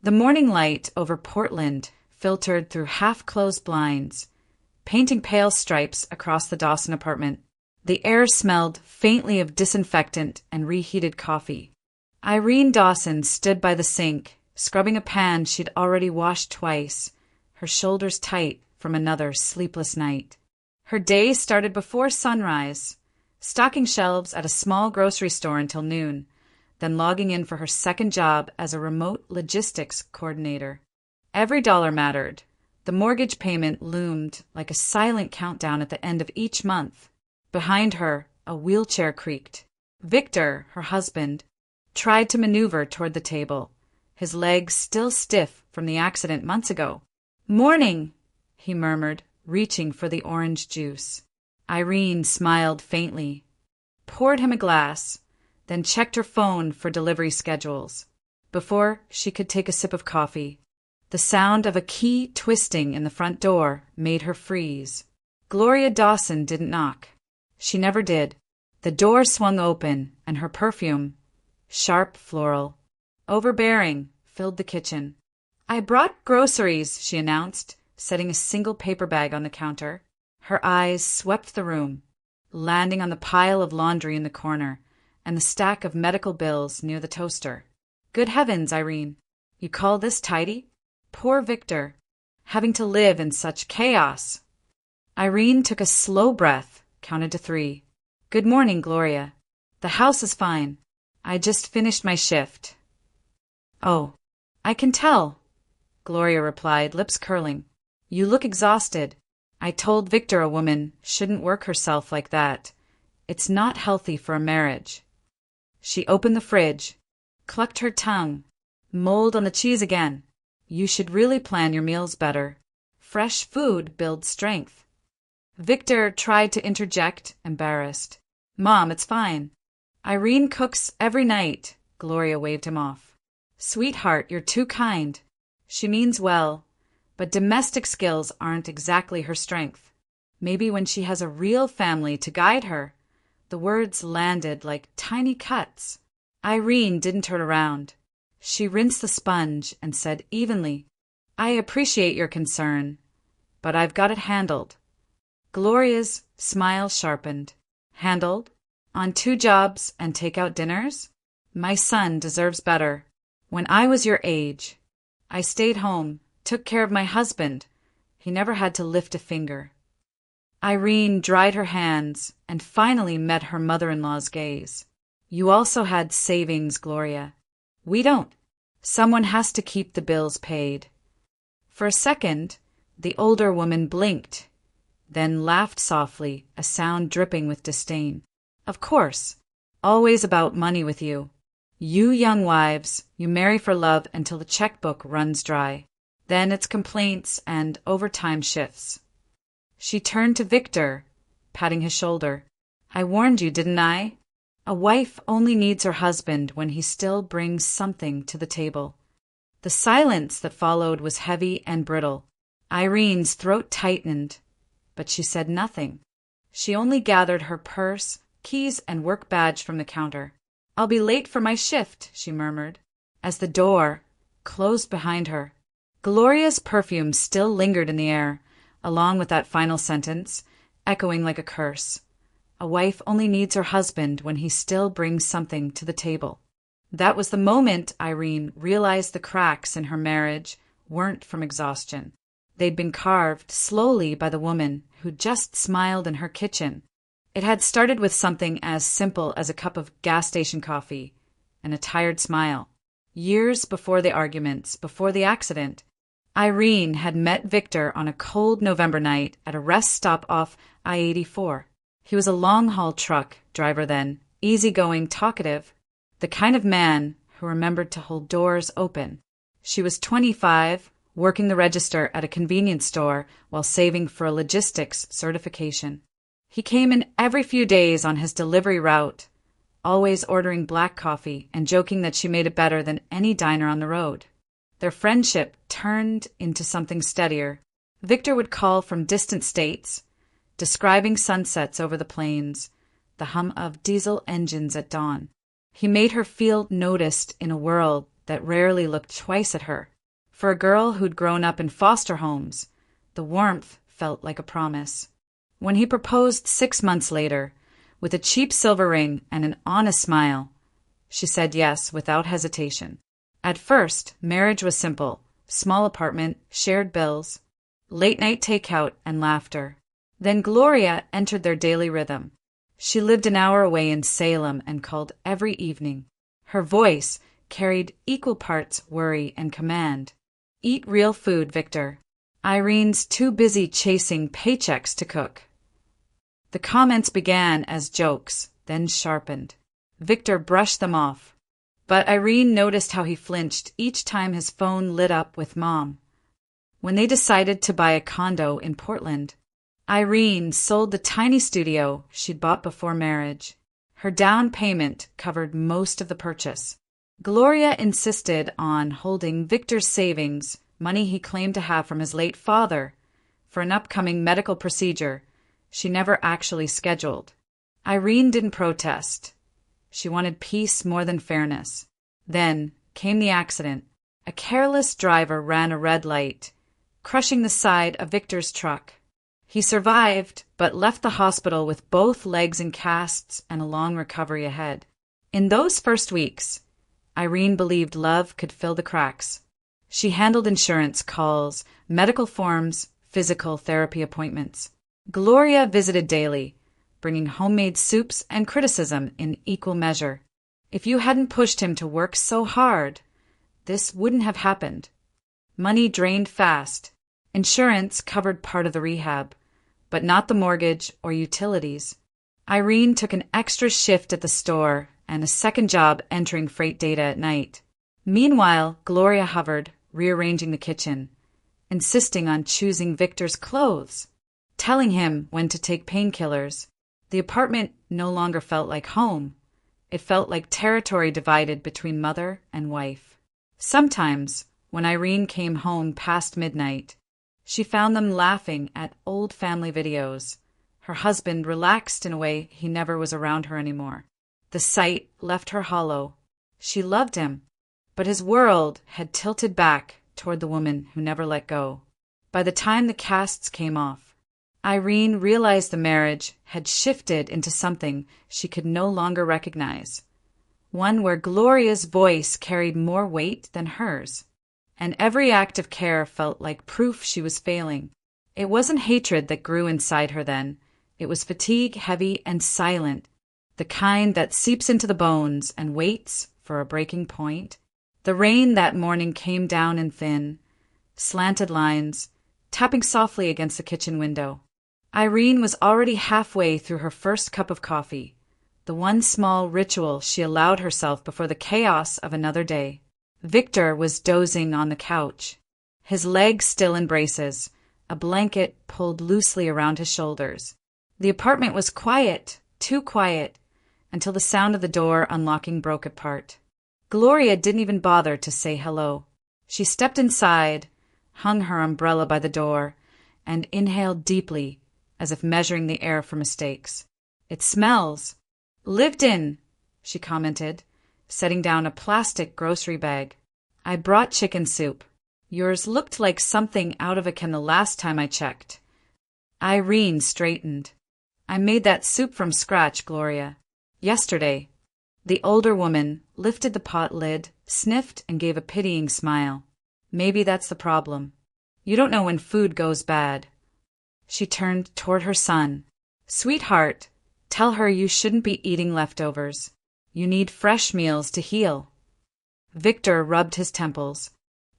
The morning light over Portland filtered through half-closed blinds, painting pale stripes across the Dawson apartment. The air smelled faintly of disinfectant and reheated coffee. Irene Dawson stood by the sink, scrubbing a pan she'd already washed twice, her shoulders tight from another sleepless night. Her day started before sunrise, stocking shelves at a small grocery store until noon, then logging in for her second job as a remote logistics coordinator. Every dollar mattered. The mortgage payment loomed like a silent countdown at the end of each month. Behind her, a wheelchair creaked. Victor, her husband, tried to maneuver toward the table, his legs still stiff from the accident months ago. "Morning," he murmured, reaching for the orange juice. Irene smiled faintly, poured him a glass, then checked her phone for delivery schedules. Before she could take a sip of coffee, the sound of a key twisting in the front door made her freeze. Gloria Dawson didn't knock. She never did. The door swung open, and her perfume, sharp floral, overbearing, filled the kitchen. "I brought groceries," she announced, setting a single paper bag on the counter. Her eyes swept the room, landing on the pile of laundry in the corner and the stack of medical bills near the toaster. "Good heavens, Irene, you call this tidy? Poor Victor, having to live in such chaos." Irene took a slow breath, counted to 3. "Good morning, Gloria. The house is fine. I just finished my shift." "Oh, I can tell," Gloria replied, lips curling. "You look exhausted. I told Victor a woman shouldn't work herself like that. It's not healthy for a marriage." She opened the fridge, clucked her tongue. "Mold on the cheese again. You should really plan your meals better. Fresh food builds strength." Victor tried to interject, embarrassed. "Mom, it's fine. Irene cooks every night." Gloria waved him off. "Sweetheart, you're too kind. She means well, but domestic skills aren't exactly her strength. Maybe when she has a real family to guide her." The words landed like tiny cuts. Irene didn't turn around. She rinsed the sponge and said evenly, "I appreciate your concern, but I've got it handled." Gloria's smile sharpened. "Handled? On 2 jobs and take-out dinners? My son deserves better. When I was your age, I stayed home, took care of my husband. He never had to lift a finger." Irene dried her hands and finally met her mother-in-law's gaze. "You also had savings, Gloria. We don't. Someone has to keep the bills paid." For a second, the older woman blinked, then laughed softly, a sound dripping with disdain. "Of course. Always about money with you. You young wives, you marry for love until the checkbook runs dry. Then it's complaints and overtime shifts." She turned to Victor, patting his shoulder. "I warned you, didn't I? A wife only needs her husband when he still brings something to the table." The silence that followed was heavy and brittle. Irene's throat tightened, but she said nothing. She only gathered her purse, keys, and work badge from the counter. "I'll be late for my shift," she murmured, as the door closed behind her. Gloria's perfume still lingered in the air, along with that final sentence, echoing like a curse. A wife only needs her husband when he still brings something to the table. That was the moment Irene realized the cracks in her marriage weren't from exhaustion. They'd been carved slowly by the woman who just smiled in her kitchen. It had started with something as simple as a cup of gas station coffee and a tired smile. Years before the arguments, before the accident, Irene had met Victor on a cold November night at a rest stop off I-84. He was a long-haul truck driver then, easygoing, talkative, the kind of man who remembered to hold doors open. She was 25, working the register at a convenience store while saving for a logistics certification. He came in every few days on his delivery route, always ordering black coffee and joking that she made it better than any diner on the road. Their friendship turned into something steadier. Victor would call from distant states, describing sunsets over the plains, the hum of diesel engines at dawn. He made her feel noticed in a world that rarely looked twice at her. For a girl who'd grown up in foster homes, the warmth felt like a promise. When he proposed 6 months later, with a cheap silver ring and an honest smile, she said yes without hesitation. At first, marriage was simple: small apartment, shared bills, late-night takeout, and laughter. Then Gloria entered their daily rhythm. She lived an hour away in Salem and called every evening. Her voice carried equal parts worry and command. "Eat real food, Victor. Irene's too busy chasing paychecks to cook." The comments began as jokes, then sharpened. Victor brushed them off, but Irene noticed how he flinched each time his phone lit up with Mom. When they decided to buy a condo in Portland, Irene sold the tiny studio she'd bought before marriage. Her down payment covered most of the purchase. Gloria insisted on holding Victor's savings, money he claimed to have from his late father, for an upcoming medical procedure she never actually scheduled. Irene didn't protest. She wanted peace more than fairness. Then came the accident. A careless driver ran a red light, crushing the side of Victor's truck. He survived, but left the hospital with both legs in casts and a long recovery ahead. In those first weeks, Irene believed love could fill the cracks. She handled insurance calls, medical forms, physical therapy appointments. Gloria visited daily, bringing homemade soups and criticism in equal measure. If you hadn't pushed him to work so hard, this wouldn't have happened. Money drained fast. Insurance covered part of the rehab, but not the mortgage or utilities. Irene took an extra shift at the store and a second job entering freight data at night. Meanwhile, Gloria hovered, rearranging the kitchen, insisting on choosing Victor's clothes, telling him when to take painkillers. The apartment no longer felt like home. It felt like territory divided between mother and wife. Sometimes, when Irene came home past midnight, she found them laughing at old family videos. Her husband relaxed in a way he never was around her anymore. The sight left her hollow. She loved him, but his world had tilted back toward the woman who never let go. By the time the casts came off, Irene realized the marriage had shifted into something she could no longer recognize, one where Gloria's voice carried more weight than hers, and every act of care felt like proof she was failing. It wasn't hatred that grew inside her then. It was fatigue, heavy and silent, the kind that seeps into the bones and waits for a breaking point. The rain that morning came down in thin, slanted lines, tapping softly against the kitchen window. Irene was already halfway through her first cup of coffee, the one small ritual she allowed herself before the chaos of another day. Victor was dozing on the couch, his legs still in braces, a blanket pulled loosely around his shoulders. The apartment was quiet, too quiet, until the sound of the door unlocking broke apart. Gloria didn't even bother to say hello. She stepped inside, hung her umbrella by the door, and inhaled deeply, as if measuring the air for mistakes. "It smells." "Lived in," she commented, setting down a plastic grocery bag. "I brought chicken soup. Yours looked like something out of a can the last time I checked." Irene straightened. "I made that soup from scratch, Gloria. Yesterday." The older woman lifted the pot lid, sniffed, and gave a pitying smile. "Maybe that's the problem. You don't know when food goes bad." She turned toward her son. "Sweetheart, tell her you shouldn't be eating leftovers. You need fresh meals to heal." Victor rubbed his temples.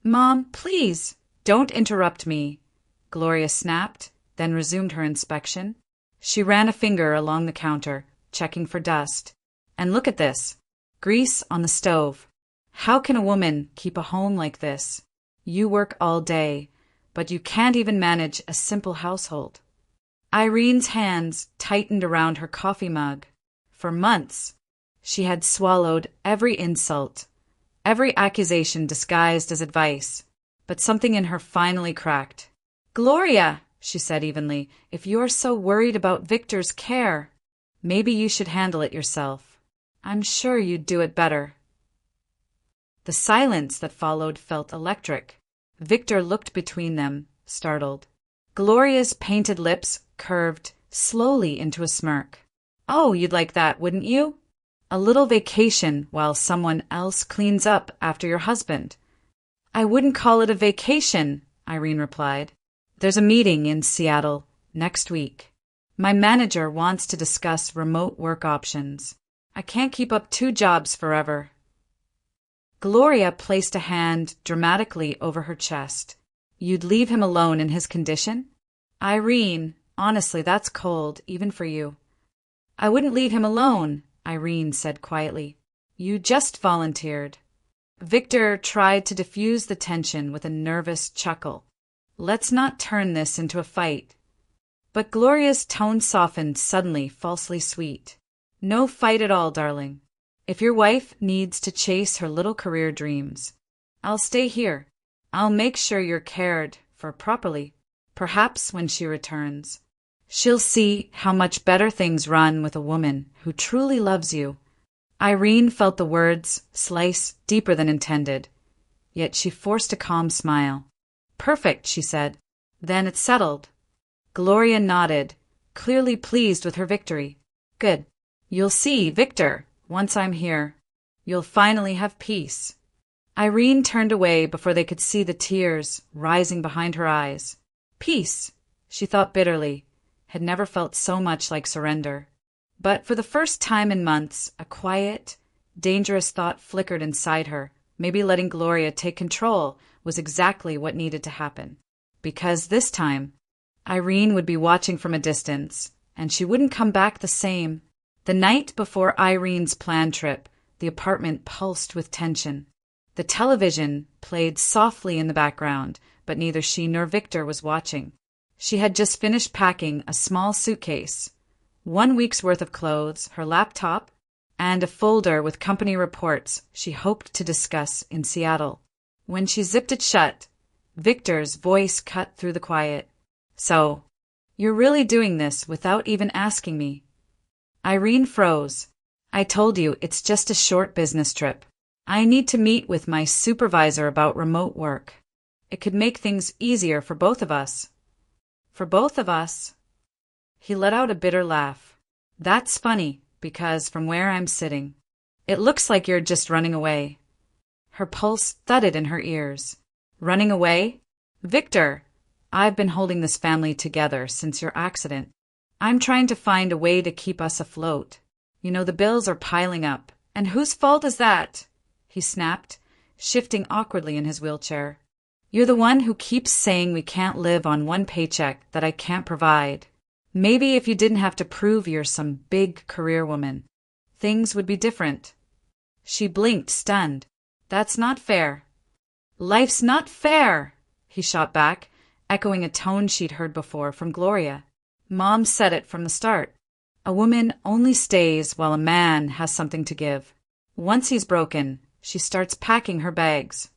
"Mom, please, don't interrupt me," Gloria snapped, then resumed her inspection. She ran a finger along the counter, checking for dust. "And look at this. Grease on the stove. How can a woman keep a home like this? You work all day, but you can't even manage a simple household." Irene's hands tightened around her coffee mug. For months, she had swallowed every insult, every accusation disguised as advice, but something in her finally cracked. "Gloria," she said evenly, "if you're so worried about Victor's care, maybe you should handle it yourself. I'm sure you'd do it better." The silence that followed felt electric. Victor looked between them, startled. Gloria's painted lips curved slowly into a smirk. "Oh, you'd like that, wouldn't you? A little vacation while someone else cleans up after your husband." "I wouldn't call it a vacation," Irene replied. "There's a meeting in Seattle next week. My manager wants to discuss remote work options. I can't keep up 2 jobs forever." Gloria placed a hand dramatically over her chest. "You'd leave him alone in his condition?" "Irene, honestly, that's cold, even for you." "I wouldn't leave him alone," Irene said quietly. "You just volunteered." Victor tried to diffuse the tension with a nervous chuckle. "Let's not turn this into a fight." But Gloria's tone softened suddenly, falsely sweet. "No fight at all, darling. If your wife needs to chase her little career dreams, I'll stay here. I'll make sure you're cared for properly. Perhaps when she returns, she'll see how much better things run with a woman who truly loves you." Irene felt the words slice deeper than intended, yet she forced a calm smile. "Perfect," she said. "Then it's settled." Gloria nodded, clearly pleased with her victory. "Good. You'll see, Victor, once I'm here. You'll finally have peace." Irene turned away before they could see the tears rising behind her eyes. Peace, she thought bitterly, had never felt so much like surrender. But for the first time in months, a quiet, dangerous thought flickered inside her. Maybe letting Gloria take control was exactly what needed to happen. Because this time, Irene would be watching from a distance, and she wouldn't come back the same. The night before Irene's planned trip, the apartment pulsed with tension. The television played softly in the background, but neither she nor Victor was watching. She had just finished packing a small suitcase, 1 week's worth of clothes, her laptop, and a folder with company reports she hoped to discuss in Seattle. When she zipped it shut, Victor's voice cut through the quiet. "So, you're really doing this without even asking me?" Irene froze. "I told you it's just a short business trip. I need to meet with my supervisor about remote work. It could make things easier for both of us." "For both of us?" He let out a bitter laugh. "That's funny, because from where I'm sitting, it looks like you're just running away." Her pulse thudded in her ears. "Running away? Victor, I've been holding this family together since your accident. I'm trying to find a way to keep us afloat. You know, the bills are piling up. And whose fault is that?" he snapped, shifting awkwardly in his wheelchair. "You're the one who keeps saying we can't live on one paycheck that I can't provide. Maybe if you didn't have to prove you're some big career woman, things would be different." She blinked, stunned. "That's not fair." "Life's not fair," he shot back, echoing a tone she'd heard before from Gloria. "Mom said it from the start. A woman only stays while a man has something to give. Once he's broken, she starts packing her bags."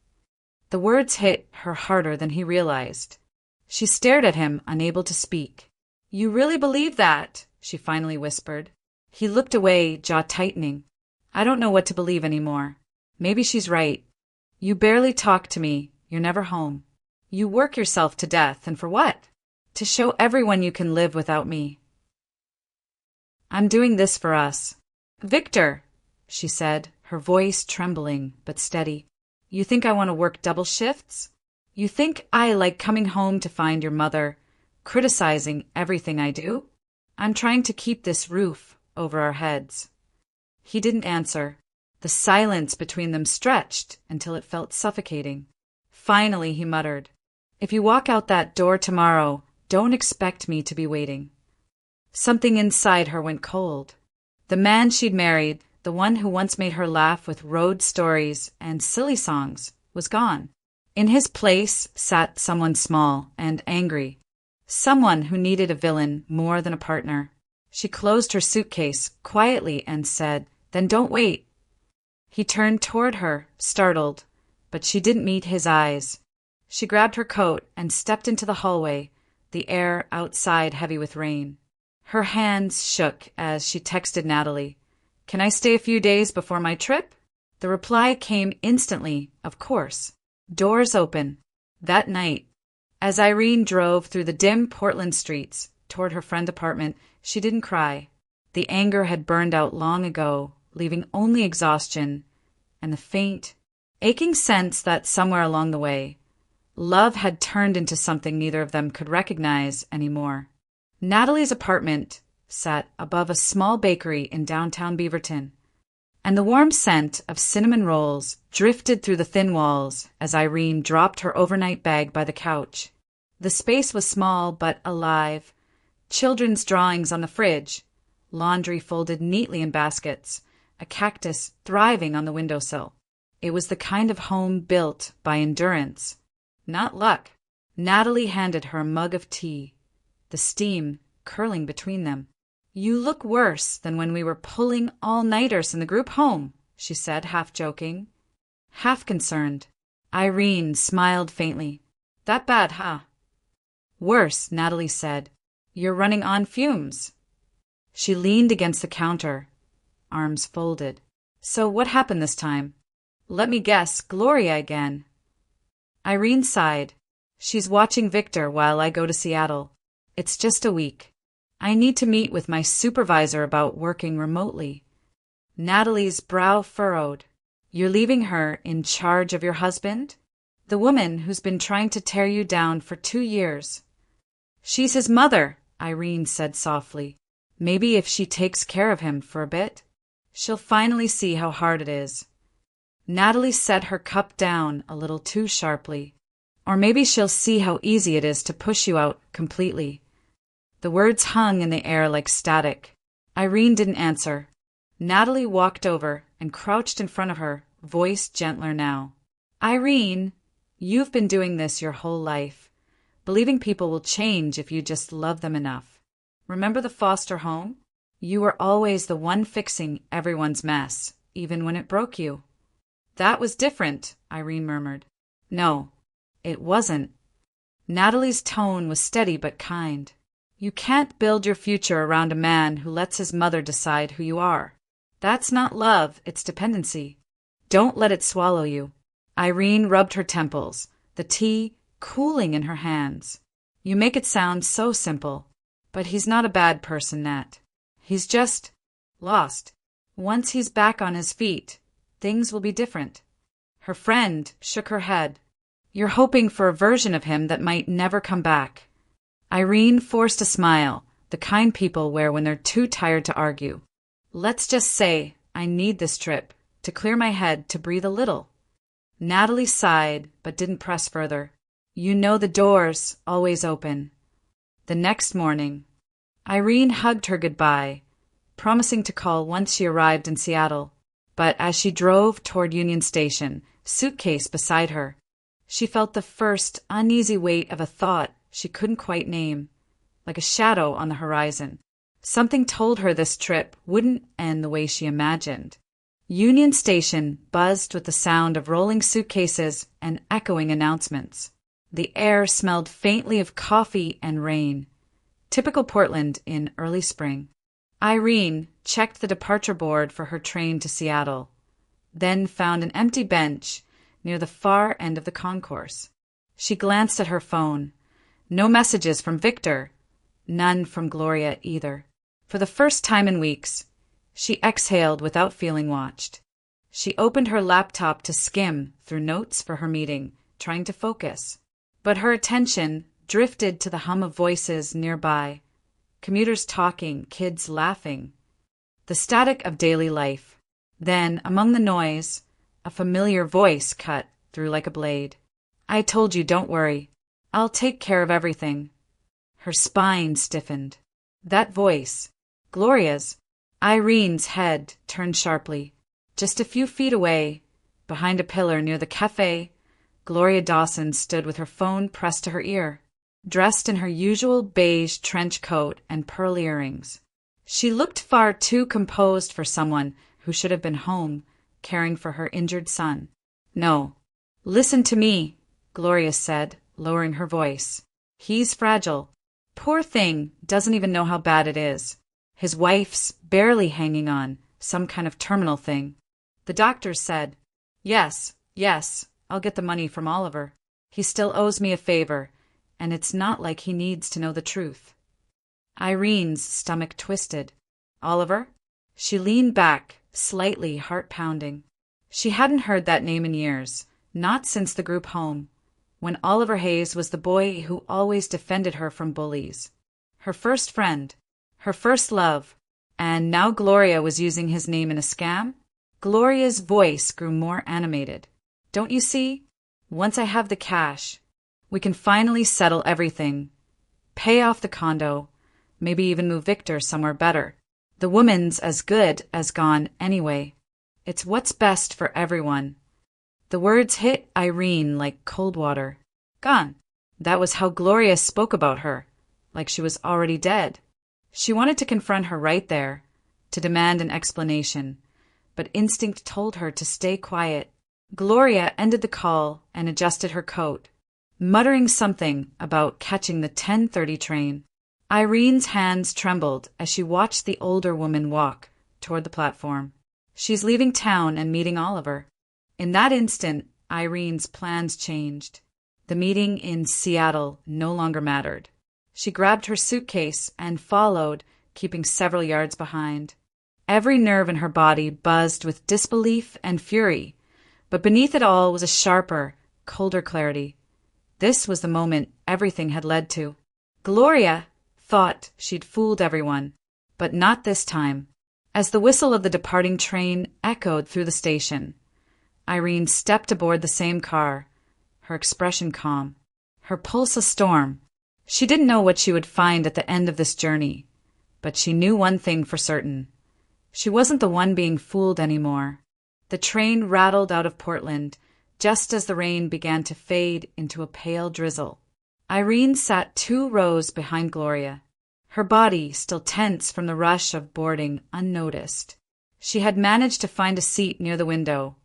The words hit her harder than he realized. She stared at him, unable to speak. "You really believe that?" she finally whispered. He looked away, jaw tightening. "I don't know what to believe anymore. Maybe she's right. You barely talk to me. You're never home. You work yourself to death, and for what? To show everyone you can live without me." "I'm doing this for us." "Victor," she said, her voice trembling but steady. "You think I want to work double shifts? You think I like coming home to find your mother criticizing everything I do? I'm trying to keep this roof over our heads." He didn't answer. The silence between them stretched until it felt suffocating. Finally, he muttered, "If you walk out that door tomorrow, don't expect me to be waiting." Something inside her went cold. The man she'd married, the one who once made her laugh with road stories and silly songs, was gone. In his place sat someone small and angry. Someone who needed a villain more than a partner. She closed her suitcase quietly and said, "Then don't wait." He turned toward her, startled, but she didn't meet his eyes. She grabbed her coat and stepped into the hallway, the air outside heavy with rain. Her hands shook as she texted Natalie, "Can I stay a few days before my trip?" The reply came instantly, "Of course. Doors open." That night, as Irene drove through the dim Portland streets toward her friend's apartment, she didn't cry. The anger had burned out long ago, leaving only exhaustion and the faint, aching sense that somewhere along the way, love had turned into something neither of them could recognize anymore. Natalie's apartment sat above a small bakery in downtown Beaverton, and the warm scent of cinnamon rolls drifted through the thin walls as Irene dropped her overnight bag by the couch. The space was small but alive. Children's drawings on the fridge, laundry folded neatly in baskets, a cactus thriving on the windowsill. It was the kind of home built by endurance, not luck. Natalie handed her a mug of tea, the steam curling between them. "You look worse than when we were pulling all-nighters in the group home," she said, half joking, half concerned. Irene smiled faintly. "That bad, huh?" "Worse," Natalie said. "You're running on fumes." She leaned against the counter, arms folded. "So what happened this time?" "Let me guess, Gloria again." Irene sighed. "She's watching Victor while I go to Seattle. It's just a week. I need to meet with my supervisor about working remotely." Natalie's brow furrowed. "You're leaving her in charge of your husband? The woman who's been trying to tear you down for 2 years." "She's his mother," Irene said softly. "Maybe if she takes care of him for a bit, she'll finally see how hard it is." Natalie set her cup down a little too sharply. "Or maybe she'll see how easy it is to push you out completely." The words hung in the air like static. Irene didn't answer. Natalie walked over and crouched in front of her, voice gentler now. "Irene, you've been doing this your whole life, believing people will change if you just love them enough. Remember the foster home? You were always the one fixing everyone's mess, even when it broke you." "That was different," Irene murmured. "No, it wasn't." Natalie's tone was steady but kind. "You can't build your future around a man who lets his mother decide who you are. That's not love, it's dependency. Don't let it swallow you." Irene rubbed her temples, the tea cooling in her hands. "You make it sound so simple. But he's not a bad person, Nat. He's just lost. Once he's back on his feet, things will be different." Her friend shook her head. "You're hoping for a version of him that might never come back." Irene forced a smile, the kind people wear when they're too tired to argue. "Let's just say I need this trip to clear my head, to breathe a little." Natalie sighed but didn't press further. "You know the door's always open." The next morning, Irene hugged her goodbye, promising to call once she arrived in Seattle. But as she drove toward Union Station, suitcase beside her, she felt the first uneasy weight of a thought she couldn't quite name, like a shadow on the horizon. Something told her this trip wouldn't end the way she imagined. Union Station buzzed with the sound of rolling suitcases and echoing announcements. The air smelled faintly of coffee and rain, typical Portland in early spring. Irene checked the departure board for her train to Seattle, then found an empty bench near the far end of the concourse. She glanced at her phone. No messages from Victor, none from Gloria either. For the first time in weeks, she exhaled without feeling watched. She opened her laptop to skim through notes for her meeting, trying to focus. But her attention drifted to the hum of voices nearby, commuters talking, kids laughing, the static of daily life. Then, among the noise, a familiar voice cut through like a blade. "I told you, don't worry. I'll take care of everything." Her spine stiffened. That voice, Gloria's. Irene's head turned sharply. Just a few feet away, behind a pillar near the cafe, Gloria Dawson stood with her phone pressed to her ear, dressed in her usual beige trench coat and pearl earrings. She looked far too composed for someone who should have been home, caring for her injured son. "No. Listen to me," Gloria said, lowering her voice. "He's fragile. Poor thing, doesn't even know how bad it is. His wife's barely hanging on, some kind of terminal thing. The doctors said, yes, I'll get the money from Oliver. He still owes me a favor, and it's not like he needs to know the truth. Irene's stomach twisted. Oliver? She leaned back, slightly heart-pounding. She hadn't heard that name in years, not since the group home, when Oliver Hayes was the boy who always defended her from bullies. Her first friend, her first love, and now Gloria was using his name in a scam? Gloria's voice grew more animated. Don't you see? Once I have the cash, we can finally settle everything. Pay off the condo, maybe even move Victor somewhere better. The woman's as good as gone anyway. It's what's best for everyone. The words hit Irene like cold water. Gone. That was how Gloria spoke about her, like she was already dead. She wanted to confront her right there, to demand an explanation, but instinct told her to stay quiet. Gloria ended the call and adjusted her coat, muttering something about catching the 10:30 train. Irene's hands trembled as she watched the older woman walk toward the platform. She's leaving town and meeting Oliver. In that instant, Irene's plans changed. The meeting in Seattle no longer mattered. She grabbed her suitcase and followed, keeping several yards behind. Every nerve in her body buzzed with disbelief and fury, but beneath it all was a sharper, colder clarity. This was the moment everything had led to. Gloria thought she'd fooled everyone, but not this time. As the whistle of the departing train echoed through the station, Irene stepped aboard the same car, her expression calm, her pulse a storm. She didn't know what she would find at the end of this journey, but she knew one thing for certain. She wasn't the one being fooled anymore. The train rattled out of Portland, just as the rain began to fade into a pale drizzle. Irene sat 2 rows behind Gloria, her body still tense from the rush of boarding unnoticed. She had managed to find a seat near the window,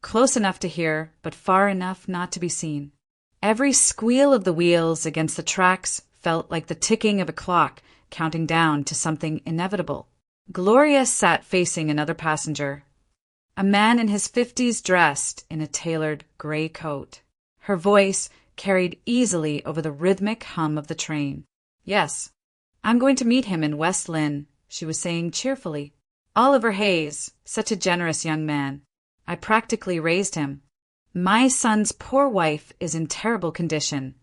close enough to hear, but far enough not to be seen. Every squeal of the wheels against the tracks felt like the ticking of a clock counting down to something inevitable. Gloria sat facing another passenger, a man in his 50s dressed in a tailored gray coat. Her voice carried easily over the rhythmic hum of the train. Yes, I'm going to meet him in West Lynne, she was saying cheerfully. Oliver Hayes, such a generous young man. I practically raised him. My son's poor wife is in terrible condition.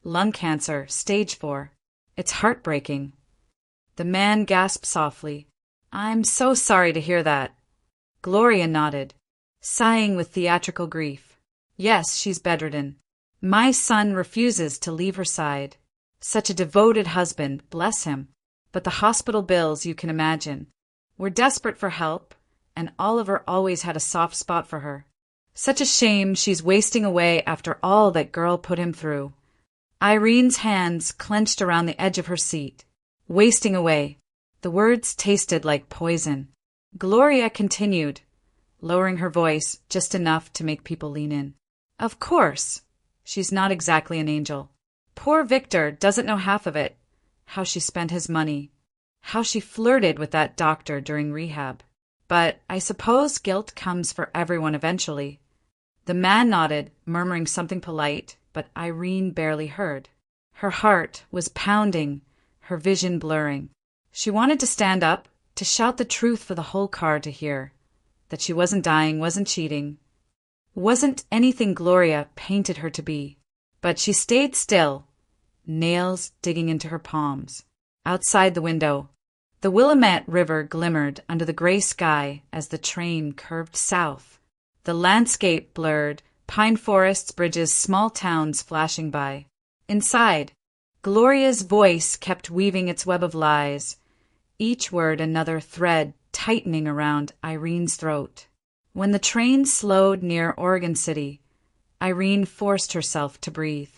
Lung cancer, stage 4. It's heartbreaking. The man gasped softly. I'm so sorry to hear that. Gloria nodded, sighing with theatrical grief. Yes, she's bedridden. My son refuses to leave her side. Such a devoted husband, bless him. But the hospital bills, you can imagine. We're desperate for help, and Oliver always had a soft spot for her. Such a shame she's wasting away after all that girl put him through. Irene's hands clenched around the edge of her seat. Wasting away. The words tasted like poison. Gloria continued, lowering her voice just enough to make people lean in. Of course. She's not exactly an angel. Poor Victor doesn't know half of it. How she spent his money. How she flirted with that doctor during rehab. But I suppose guilt comes for everyone eventually. The man nodded, murmuring something polite, but Irene barely heard. Her heart was pounding, her vision blurring. She wanted to stand up, to shout the truth for the whole car to hear. That she wasn't dying, wasn't cheating. Wasn't anything Gloria painted her to be. But she stayed still, nails digging into her palms. Outside the window, the Willamette River glimmered under the gray sky as the train curved south. The landscape blurred, pine forests, bridges, small towns flashing by. Inside, Gloria's voice kept weaving its web of lies, each word another thread tightening around Irene's throat. When the train slowed near Oregon City, Irene forced herself to breathe.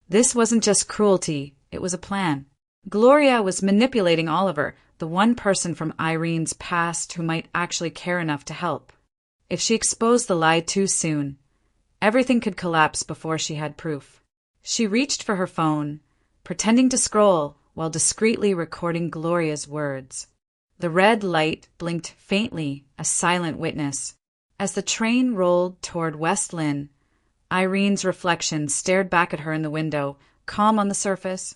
This wasn't just cruelty, it was a plan. Gloria was manipulating Oliver, the one person from Irene's past who might actually care enough to help. If she exposed the lie too soon, everything could collapse before she had proof. She reached for her phone, pretending to scroll while discreetly recording Gloria's words. The red light blinked faintly, a silent witness. As the train rolled toward West Lynne, Irene's reflection stared back at her in the window, calm on the surface,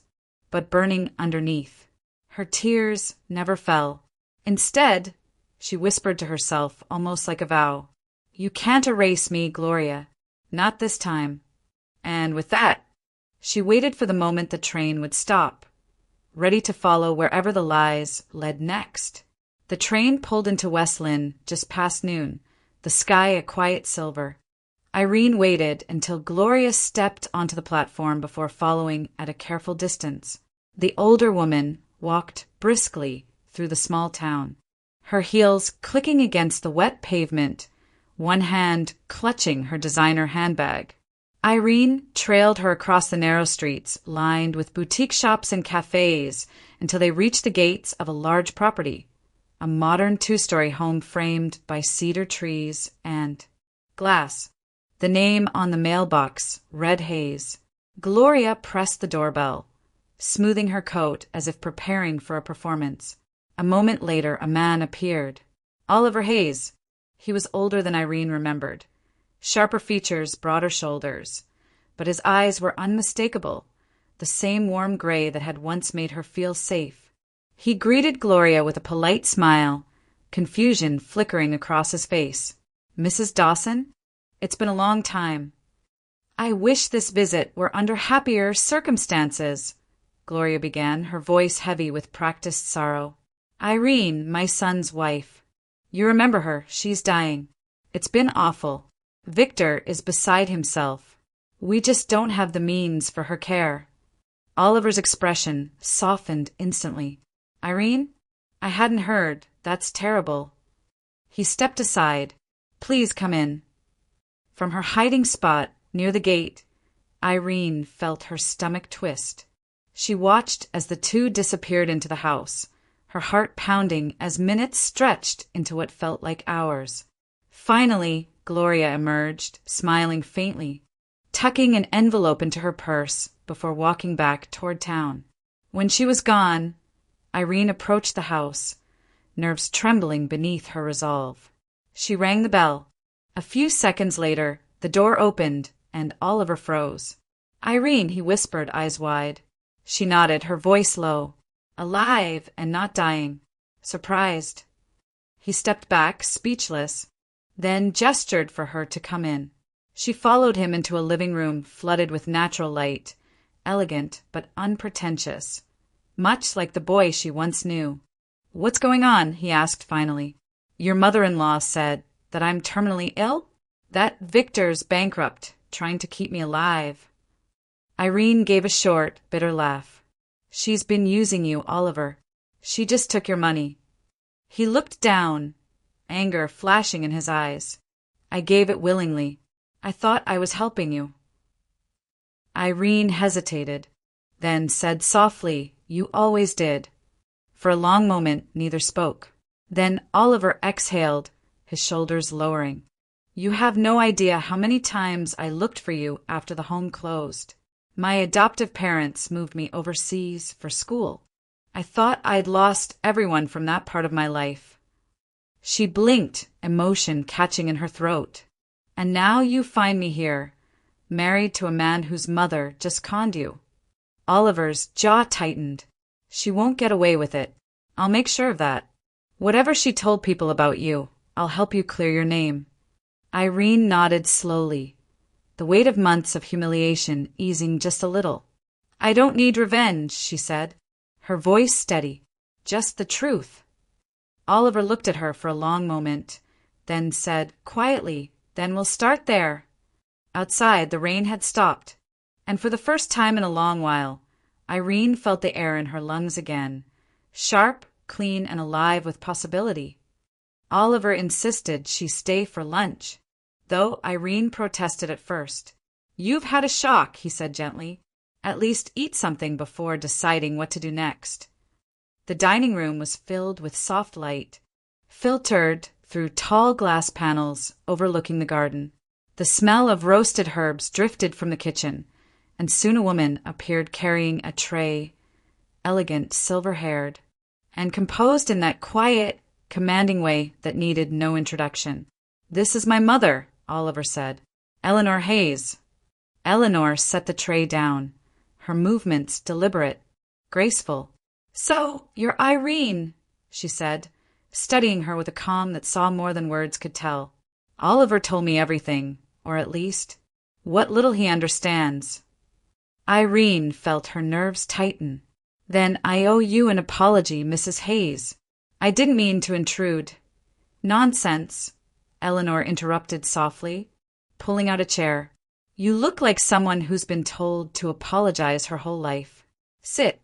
but burning underneath. Her tears never fell. Instead, she whispered to herself, almost like a vow, "You can't erase me, Gloria. Not this time." And with that, she waited for the moment the train would stop, ready to follow wherever the lies led next. The train pulled into West Lynne just past noon, the sky a quiet silver. Irene waited until Gloria stepped onto the platform before following at a careful distance. The older woman walked briskly through the small town, her heels clicking against the wet pavement, one hand clutching her designer handbag. Irene trailed her across the narrow streets, lined with boutique shops and cafes, until they reached the gates of a large property, a modern two-story home framed by cedar trees and glass. The name on the mailbox, Red Haze. Gloria pressed the doorbell, smoothing her coat as if preparing for a performance. A moment later, a man appeared. Oliver Hayes. He was older than Irene remembered. Sharper features, broader shoulders. But his eyes were unmistakable, the same warm gray that had once made her feel safe. He greeted Gloria with a polite smile, confusion flickering across his face. "Mrs. Dawson? It's been a long time." "I wish this visit were under happier circumstances," Gloria began, her voice heavy with practiced sorrow. "Irene, my son's wife. You remember her, she's dying. It's been awful. Victor is beside himself. We just don't have the means for her care." Oliver's expression softened instantly. "Irene? I hadn't heard. That's terrible." He stepped aside. "Please come in." From her hiding spot near the gate, Irene felt her stomach twist. She watched as the two disappeared into the house, her heart pounding as minutes stretched into what felt like hours. Finally, Gloria emerged, smiling faintly, tucking an envelope into her purse before walking back toward town. When she was gone, Irene approached the house, nerves trembling beneath her resolve. She rang the bell. A few seconds later, the door opened and Oliver froze. "Irene," he whispered, eyes wide. She nodded, her voice low. "Alive and not dying. Surprised." He stepped back, speechless, then gestured for her to come in. She followed him into a living room flooded with natural light, elegant but unpretentious, much like the boy she once knew. "What's going on?" he asked finally. "Your mother-in-law said that I'm terminally ill? That Victor's bankrupt, trying to keep me alive." Irene gave a short, bitter laugh. "She's been using you, Oliver. She just took your money." He looked down, anger flashing in his eyes. "I gave it willingly. I thought I was helping you." Irene hesitated, then said softly, "You always did." For a long moment, neither spoke. Then Oliver exhaled, his shoulders lowering. "You have no idea how many times I looked for you after the home closed. My adoptive parents moved me overseas for school. I thought I'd lost everyone from that part of my life." She blinked, emotion catching in her throat. "And now you find me here, married to a man whose mother just conned you." Oliver's jaw tightened. "She won't get away with it. I'll make sure of that. Whatever she told people about you, I'll help you clear your name." Irene nodded slowly, the weight of months of humiliation easing just a little. "I don't need revenge," she said, her voice steady. "Just the truth." Oliver looked at her for a long moment, then said quietly, "Then we'll start there." Outside, the rain had stopped, and for the first time in a long while, Irene felt the air in her lungs again, sharp, clean, and alive with possibility. Oliver insisted she stay for lunch, though Irene protested at first. "You've had a shock," he said gently. "At least eat something before deciding what to do next." The dining room was filled with soft light, filtered through tall glass panels overlooking the garden. The smell of roasted herbs drifted from the kitchen, and soon a woman appeared carrying a tray, elegant, silver-haired, and composed in that quiet, commanding way that needed no introduction. "This is my mother," Oliver said. "Eleanor Hayes, Eleanor set the tray down, her movements deliberate, graceful. "So, you're Irene," she said, studying her with a calm that saw more than words could tell. "Oliver told me everything, or at least, what little he understands." Irene felt her nerves tighten. "Then I owe you an apology, Mrs. Hayes. I didn't mean to intrude." "Nonsense," Eleanor interrupted softly, pulling out a chair. "You look like someone who's been told to apologize her whole life. Sit."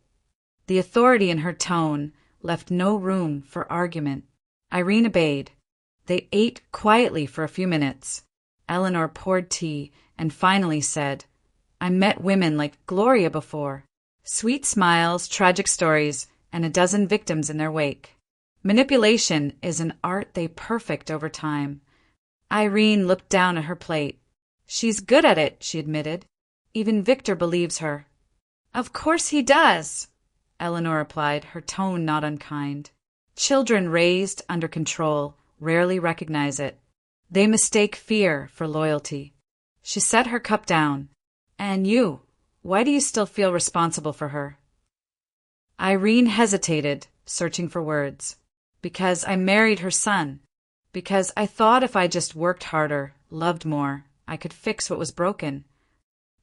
The authority in her tone left no room for argument. Irene obeyed. They ate quietly for a few minutes. Eleanor poured tea and finally said, "I met women like Gloria before. Sweet smiles, tragic stories, and a dozen victims in their wake. Manipulation is an art they perfect over time." Irene looked down at her plate. "She's good at it," she admitted. "Even Victor believes her." "Of course he does," Eleanor replied, her tone not unkind. "Children raised under control rarely recognize it. They mistake fear for loyalty." She set her cup down. "And you, why do you still feel responsible for her?" Irene hesitated, searching for words. "Because I married her son. Because I thought if I just worked harder, loved more, I could fix what was broken."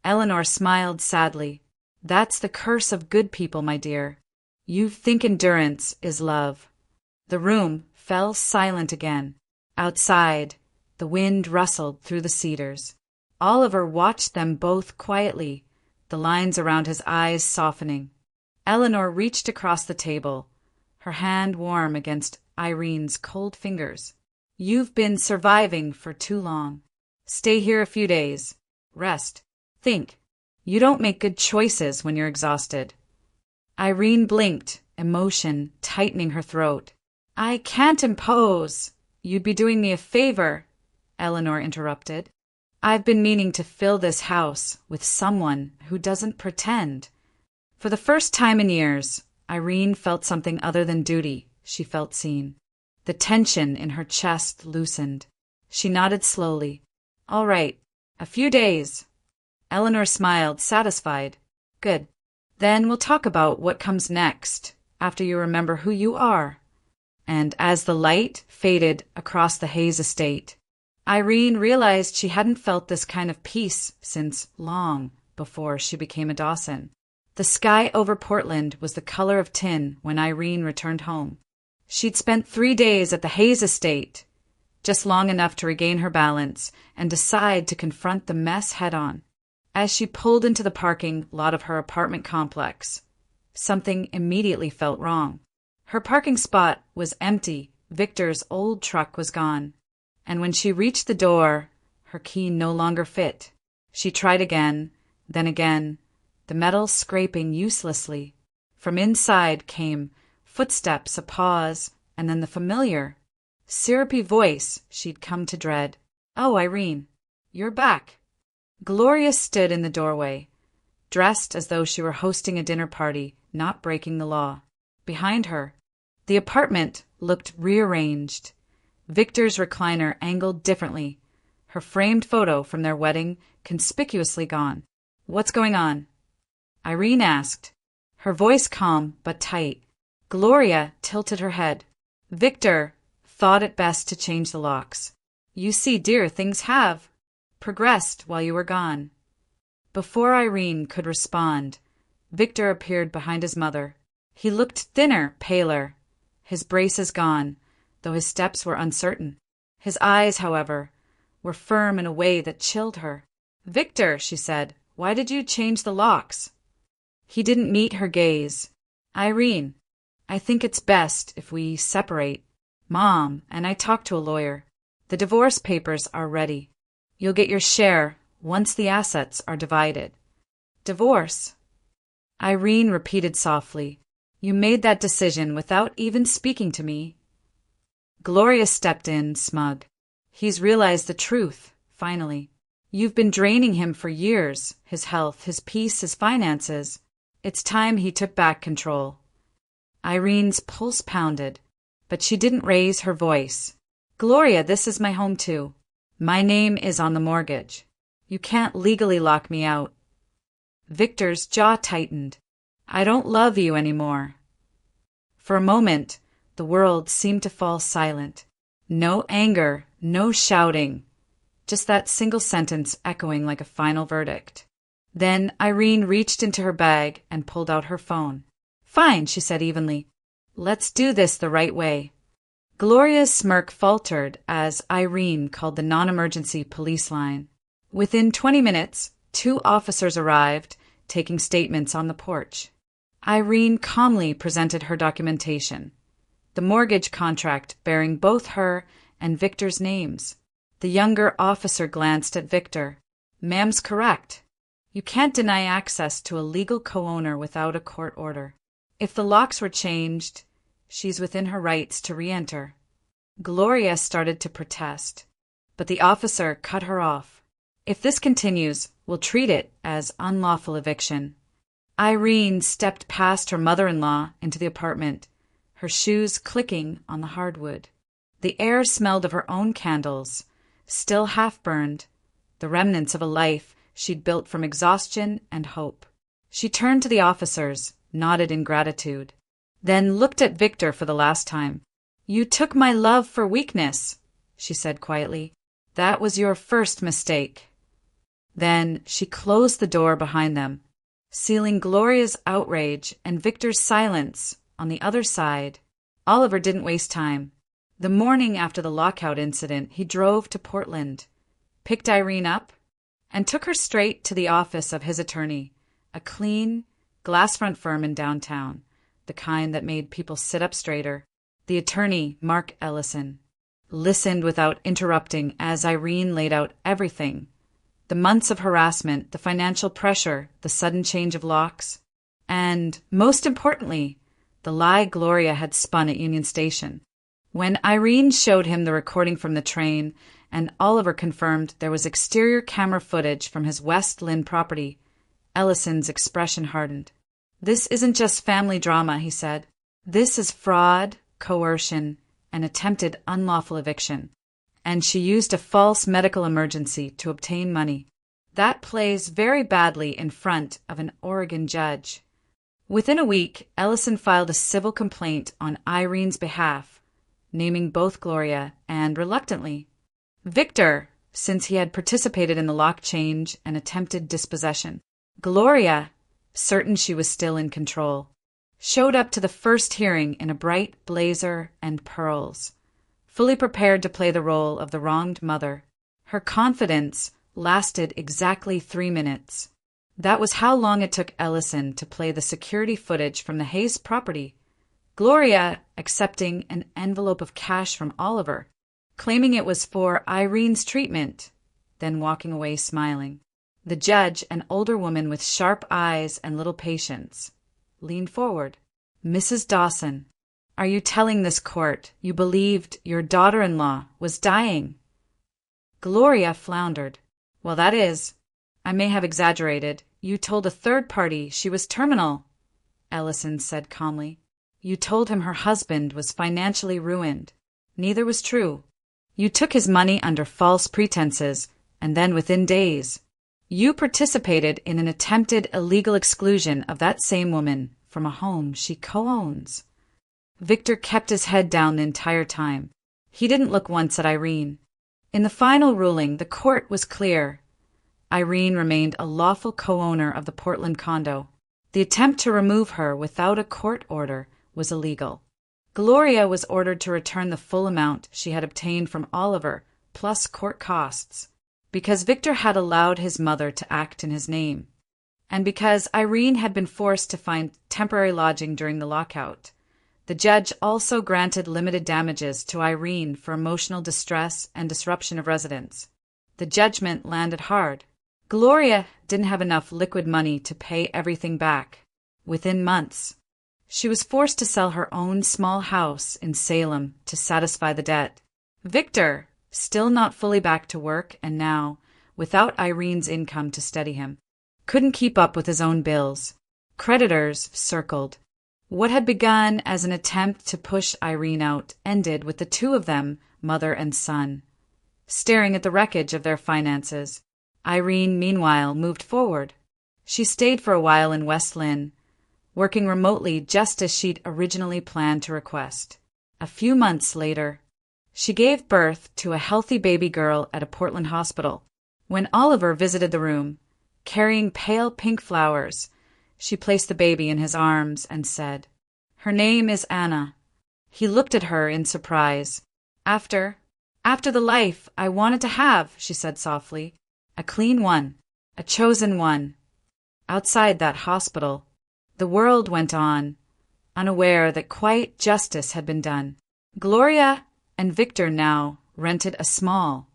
Eleanor smiled sadly. "That's the curse of good people, my dear. You think endurance is love." The room fell silent again. Outside, the wind rustled through the cedars. Oliver watched them both quietly, the lines around his eyes softening. Eleanor reached across the table, her hand warm against Irene's cold fingers. "You've been surviving for too long. Stay here a few days. Rest. Think. You don't make good choices when you're exhausted." Irene blinked, emotion tightening her throat. "I can't impose. You'd be doing me a favor," Eleanor interrupted. "I've been meaning to fill this house with someone who doesn't pretend." For the first time in years, Irene felt something other than duty. She felt seen. The tension in her chest loosened. She nodded slowly. "All right. A few days." Eleanor smiled, satisfied. "Good. Then we'll talk about what comes next, after you remember who you are." And as the light faded across the Hayes estate, Irene realized she hadn't felt this kind of peace since long before she became a Dawson. The sky over Portland was the color of tin when Irene returned home. She'd spent 3 days at the Hayes estate, just long enough to regain her balance and decide to confront the mess head-on. As she pulled into the parking lot of her apartment complex, something immediately felt wrong. Her parking spot was empty. Victor's old truck was gone. And when she reached the door, her key no longer fit. She tried again, then again, the metal scraping uselessly. From inside came footsteps, a pause, and then the familiar, syrupy voice she'd come to dread. "Oh, Irene, you're back." Gloria stood in the doorway, dressed as though she were hosting a dinner party, not breaking the law. Behind her, the apartment looked rearranged. Victor's recliner angled differently, her framed photo from their wedding conspicuously gone. "What's going on?" Irene asked, her voice calm but tight. Gloria tilted her head. "Victor thought it best to change the locks. You see, dear, things have progressed while you were gone." Before Irene could respond, Victor appeared behind his mother. He looked thinner, paler, his braces gone, though his steps were uncertain. His eyes, however, were firm in a way that chilled her. "Victor," she said, "why did you change the locks?" He didn't meet her gaze. "Irene, I think it's best if we separate. Mom and I talked to a lawyer. The divorce papers are ready. You'll get your share once the assets are divided." "Divorce?" Irene repeated softly. "You made that decision without even speaking to me." Gloria stepped in, smug. "He's realized the truth, finally. You've been draining him for years, his health, his peace, his finances. It's time he took back control." Irene's pulse pounded, but she didn't raise her voice. "Gloria, this is my home too. My name is on the mortgage. You can't legally lock me out. Victor's jaw tightened. I don't love you anymore. For a moment, the world seemed to fall silent. No anger, no shouting, just that single sentence echoing like a final verdict. Then Irene reached into her bag and pulled out her phone. Fine, she said evenly. Let's do this the right way. Gloria's smirk faltered as Irene called the non-emergency police line. Within 20 minutes, 2 officers arrived, taking statements on the porch. Irene calmly presented her documentation, the mortgage contract bearing both her and Victor's names. The younger officer glanced at Victor. Ma'am's correct. You can't deny access to a legal co-owner without a court order. If the locks were changed, she's within her rights to re-enter. Gloria started to protest, but the officer cut her off. If this continues, we'll treat it as unlawful eviction. Irene stepped past her mother-in-law into the apartment, her shoes clicking on the hardwood. The air smelled of her own candles, still half-burned, the remnants of a life she'd built from exhaustion and hope. She turned to the officers, nodded in gratitude, then looked at Victor for the last time. You took my love for weakness, she said quietly. That was your first mistake. Then she closed the door behind them, sealing Gloria's outrage and Victor's silence on the other side. Oliver didn't waste time. The morning after the lockout incident, he drove to Portland, picked Irene up, and took her straight to the office of his attorney, a clean, glass-front firm in downtown, the kind that made people sit up straighter. The attorney, Mark Ellison, listened without interrupting as Irene laid out everything. The months of harassment, the financial pressure, the sudden change of locks, and, most importantly, the lie Gloria had spun at Union Station. When Irene showed him the recording from the train and Oliver confirmed there was exterior camera footage from his West Lynn property, Ellison's expression hardened. This isn't just family drama, he said. This is fraud, coercion, and attempted unlawful eviction. And she used a false medical emergency to obtain money. That plays very badly in front of an Oregon judge. Within a week, Ellison filed a civil complaint on Irene's behalf, naming both Gloria and, reluctantly, Victor, since he had participated in the lock change and attempted dispossession. Gloria, certain she was still in control, showed up to the first hearing in a bright blazer and pearls, fully prepared to play the role of the wronged mother. Her confidence lasted exactly 3 minutes. That was how long it took Ellison to play the security footage from the Hayes property, Gloria accepting an envelope of cash from Oliver, claiming it was for Irene's treatment, then walking away smiling. The judge, an older woman with sharp eyes and little patience, leaned forward. Mrs. Dawson, are you telling this court you believed your daughter-in-law was dying? Gloria floundered. Well, that is. I may have exaggerated. You told a third party she was terminal, Ellison said calmly. You told him her husband was financially ruined. Neither was true. You took his money under false pretenses, and then within days, you participated in an attempted illegal exclusion of that same woman from a home she co-owns. Victor kept his head down the entire time. He didn't look once at Irene. In the final ruling, the court was clear. Irene remained a lawful co-owner of the Portland condo. The attempt to remove her without a court order was illegal. Gloria was ordered to return the full amount she had obtained from Oliver, plus court costs, because Victor had allowed his mother to act in his name, and because Irene had been forced to find temporary lodging during the lockout. The judge also granted limited damages to Irene for emotional distress and disruption of residence. The judgment landed hard. Gloria didn't have enough liquid money to pay everything back. Within months, she was forced to sell her own small house in Salem to satisfy the debt. Victor, still not fully back to work and now, without Irene's income to steady him, couldn't keep up with his own bills. Creditors circled. What had begun as an attempt to push Irene out ended with the two of them, mother and son, staring at the wreckage of their finances. Irene, meanwhile, moved forward. She stayed for a while in West Lynne, working remotely just as she'd originally planned to request. A few months later, she gave birth to a healthy baby girl at a Portland hospital. When Oliver visited the room, carrying pale pink flowers, she placed the baby in his arms and said, "Her name is Anna." He looked at her in surprise. After the life I wanted to have," she said softly. "A clean one, a chosen one." Outside that hospital, the world went on, unaware that quite justice had been done. Gloria and Victor now rented a small,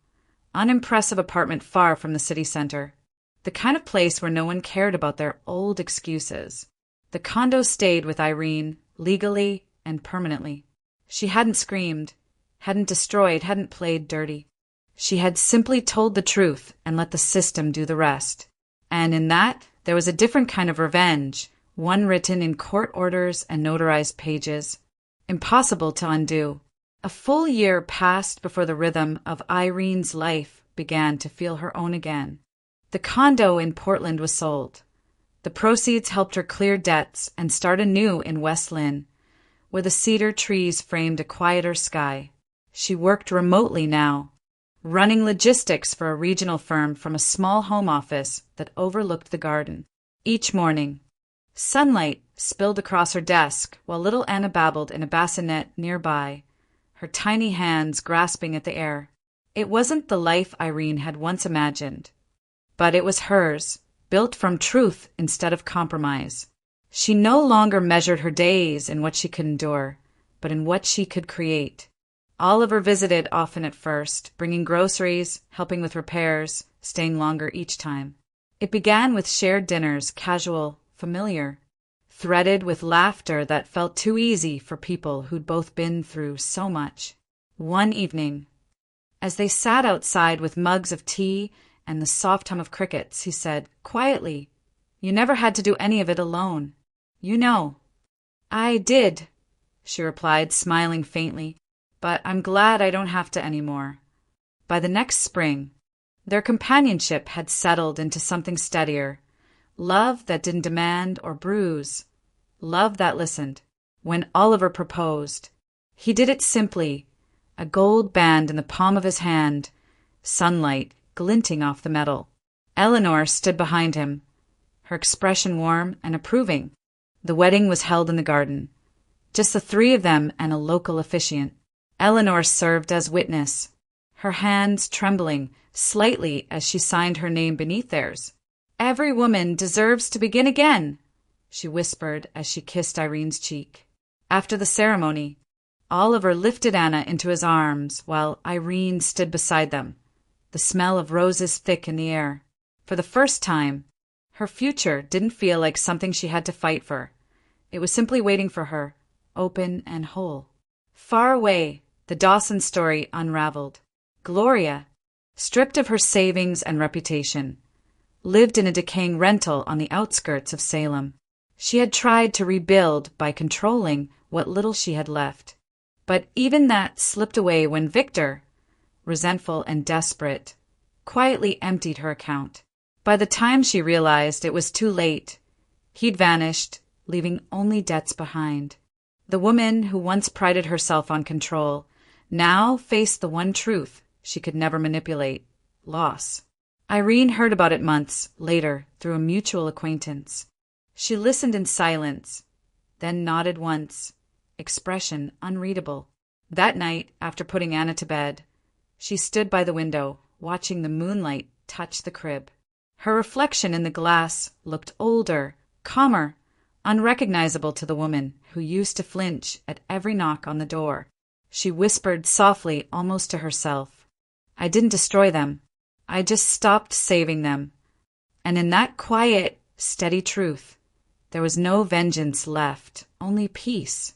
unimpressive apartment far from the city center, the kind of place where no one cared about their old excuses. The condo stayed with Irene, legally and permanently. She hadn't screamed, hadn't destroyed, hadn't played dirty. She had simply told the truth and let the system do the rest. And in that, there was a different kind of revenge, one written in court orders and notarized pages, impossible to undo. A full year passed before the rhythm of Irene's life began to feel her own again. The condo in Portland was sold. The proceeds helped her clear debts and start anew in West Lynne, where the cedar trees framed a quieter sky. She worked remotely now, running logistics for a regional firm from a small home office that overlooked the garden. Each morning, sunlight spilled across her desk while little Anna babbled in a bassinet nearby, her tiny hands grasping at the air. It wasn't the life Irene had once imagined, but it was hers, built from truth instead of compromise. She no longer measured her days in what she could endure, but in what she could create. Oliver visited often at first, bringing groceries, helping with repairs, staying longer each time. It began with shared dinners, casual, familiar, threaded with laughter that felt too easy for people who'd both been through so much. One evening, as they sat outside with mugs of tea and the soft hum of crickets, he said, quietly, "You never had to do any of it alone. You know." "I did," she replied, smiling faintly, "but I'm glad I don't have to anymore." By the next spring, their companionship had settled into something steadier, love that didn't demand or bruise, love that listened. When Oliver proposed, he did it simply, a gold band in the palm of his hand, sunlight glinting off the metal. Eleanor stood behind him, her expression warm and approving. The wedding was held in the garden, just the three of them and a local officiant. Eleanor served as witness, her hands trembling slightly as she signed her name beneath theirs. "Every woman deserves to begin again," she whispered as she kissed Irene's cheek. After the ceremony, Oliver lifted Anna into his arms while Irene stood beside them, the smell of roses thick in the air. For the first time, her future didn't feel like something she had to fight for. It was simply waiting for her, open and whole. Far away, the Dawson story unraveled. Gloria, stripped of her savings and reputation, lived in a decaying rental on the outskirts of Salem. She had tried to rebuild by controlling what little she had left. But even that slipped away when Victor, resentful and desperate, quietly emptied her account. By the time she realized it was too late, he'd vanished, leaving only debts behind. The woman who once prided herself on control now faced the one truth she could never manipulate: loss. Irene heard about it months later through a mutual acquaintance. She listened in silence, then nodded once, expression unreadable. That night, after putting Anna to bed, she stood by the window, watching the moonlight touch the crib. Her reflection in the glass looked older, calmer, unrecognizable to the woman who used to flinch at every knock on the door. She whispered softly, almost to herself, "I didn't destroy them. I just stopped saving them." And in that quiet, steady truth, there was no vengeance left, only peace.